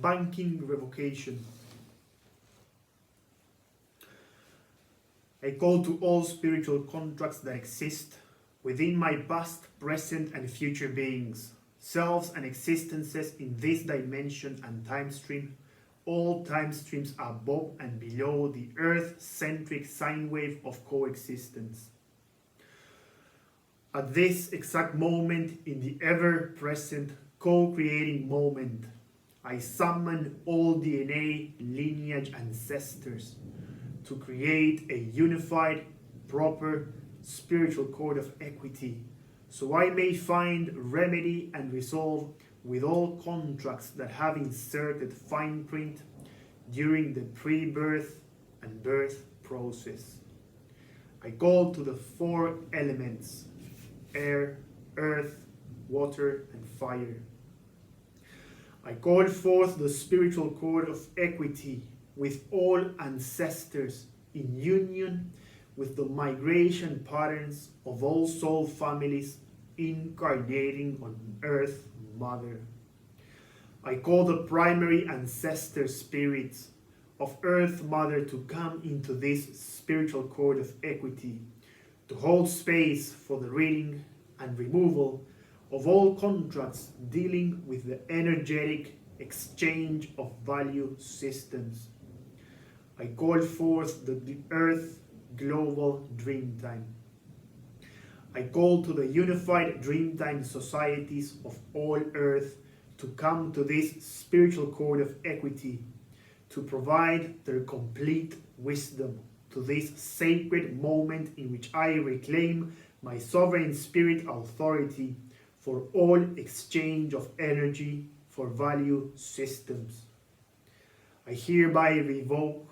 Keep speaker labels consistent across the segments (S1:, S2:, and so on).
S1: banking revocation. I call to all spiritual contracts that exist within my past, present, and future beings, selves and existences in this dimension and time stream, all time streams above and below the earth-centric sine wave of coexistence. At this exact moment, in the ever-present co-creating moment, I summon all DNA lineage ancestors to create a unified, proper, spiritual code of equity, so I may find remedy and resolve with all contracts that have inserted fine print during the pre-birth and birth process. I call to the four elements: air, earth, water, and fire. I call forth the spiritual code of equity with all ancestors in union with the migration patterns of all soul families incarnating on Earth Mother. I call the primary ancestor spirits of Earth Mother to come into this spiritual code of equity, to hold space for the reading and removal of all contracts dealing with the energetic exchange of value systems. I call forth the Earth Global Dreamtime. I call to the unified Dreamtime societies of all Earth to come to this spiritual code of equity, to provide their complete wisdom to this sacred moment in which I reclaim my sovereign spirit authority for all exchange of energy for value systems. I hereby revoke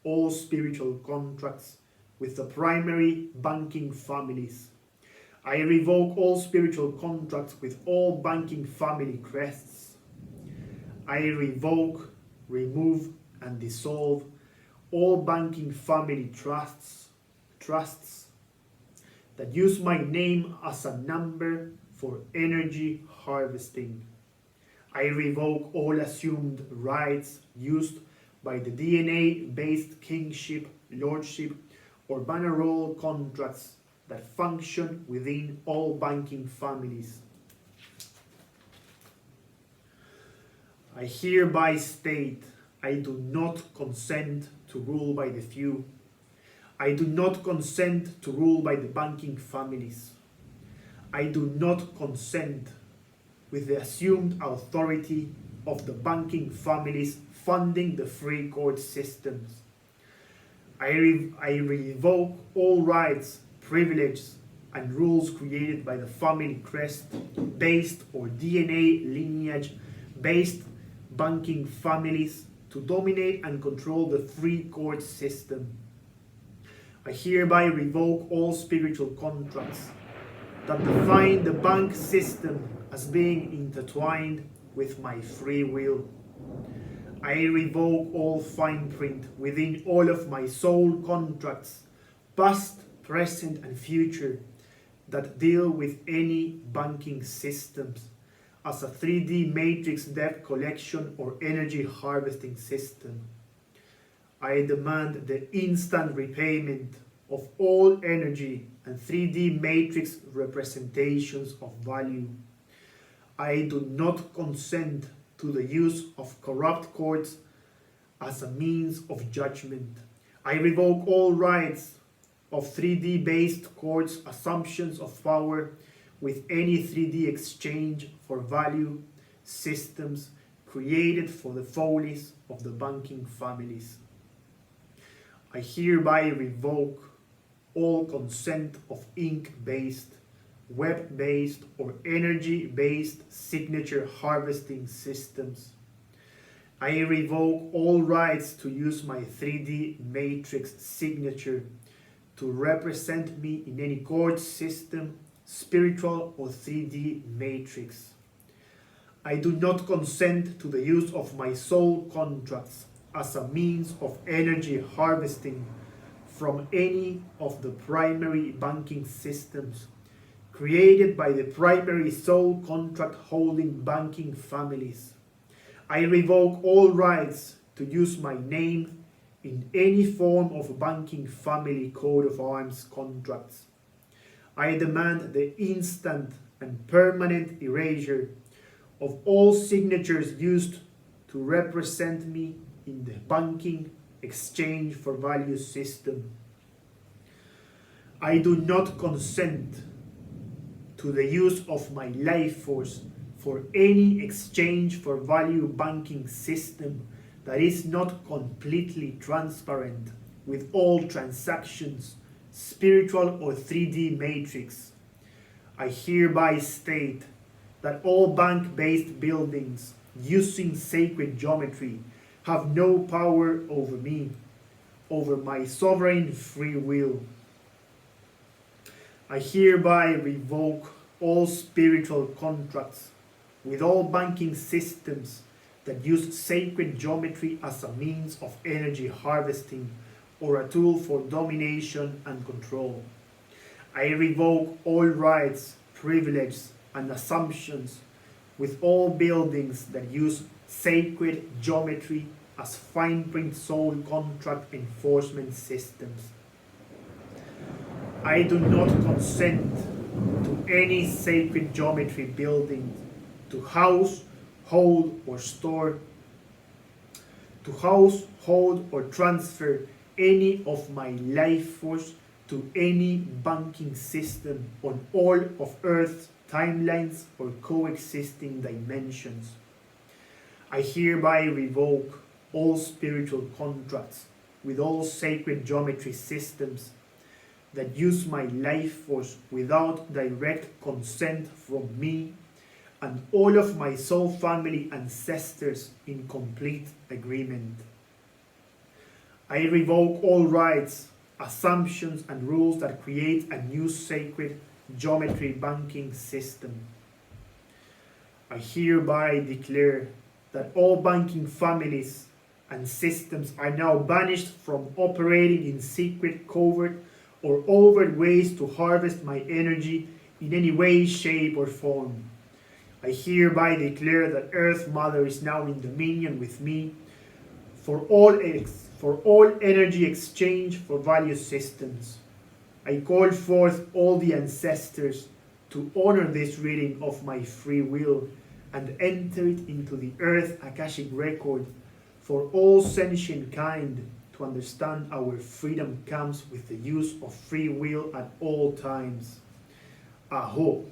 S1: all spiritual contracts with the primary banking families. I revoke all spiritual contracts with all banking family crests. I revoke, remove, and dissolve all banking family trusts that use my name as a number for energy harvesting. I revoke all assumed rights used by the DNA-based kingship, lordship, or banner roll contracts that function within all banking families. I hereby state I do not consent to rule by the few. I do not consent to rule by the banking families. I do not consent with the assumed authority of the banking families funding the free court systems. I revoke all rights, privileges, and rules created by the family crest-based or DNA lineage-based banking families to dominate and control the free court system. I hereby revoke all spiritual contracts that define the bank system as being intertwined with my free will. I revoke all fine print within all of my soul contracts, past, present, and future, that deal with any banking systems as a 3D matrix debt collection or energy harvesting system. I demand the instant repayment of all energy and 3D matrix representations of value. I do not consent to the use of corrupt courts as a means of judgment. I revoke all rights of 3D based courts' assumptions of power with any 3D exchange for value systems created for the follies of the banking families. I hereby revoke all consent of ink-based, web-based, or energy-based signature harvesting systems. I revoke all rights to use my 3D matrix signature to represent me in any court system, spiritual or 3D matrix. I do not consent to the use of my soul contracts as a means of energy harvesting from any of the primary banking systems created by the primary soul contract holding banking families. I revoke all rights to use my name in any form of banking family coat of arms contracts. I demand the instant and permanent erasure of all signatures used to represent me in the banking exchange for value system. I do not consent to the use of my life force for any exchange for value banking system that is not completely transparent with all transactions, spiritual or 3D matrix. I hereby state that all bank-based buildings using sacred geometry have no power over me, over my sovereign free will. I hereby revoke all spiritual contracts with all banking systems that use sacred geometry as a means of energy harvesting or a tool for domination and control. I revoke all rights, privileges, and assumptions with all buildings that use sacred geometry as fine print soul contract enforcement systems. I do not consent to any sacred geometry building to house, hold, or transfer any of my life force to any banking system on all of Earth's timelines or coexisting dimensions. I hereby revoke all spiritual contracts with all sacred geometry systems that use my life force without direct consent from me and all of my soul family ancestors in complete agreement. I revoke all rights, assumptions, and rules that create a new sacred geometry banking system. I hereby declare that all banking families and systems are now banished from operating in secret, covert, or overt ways to harvest my energy in any way, shape, or form. I hereby declare that Earth Mother is now in dominion with me for all energy exchange for value systems. I call forth all the ancestors to honor this reading of my free will and enter it into the Earth Akashic record for all sentient kind to understand our freedom comes with the use of free will at all times. Aho.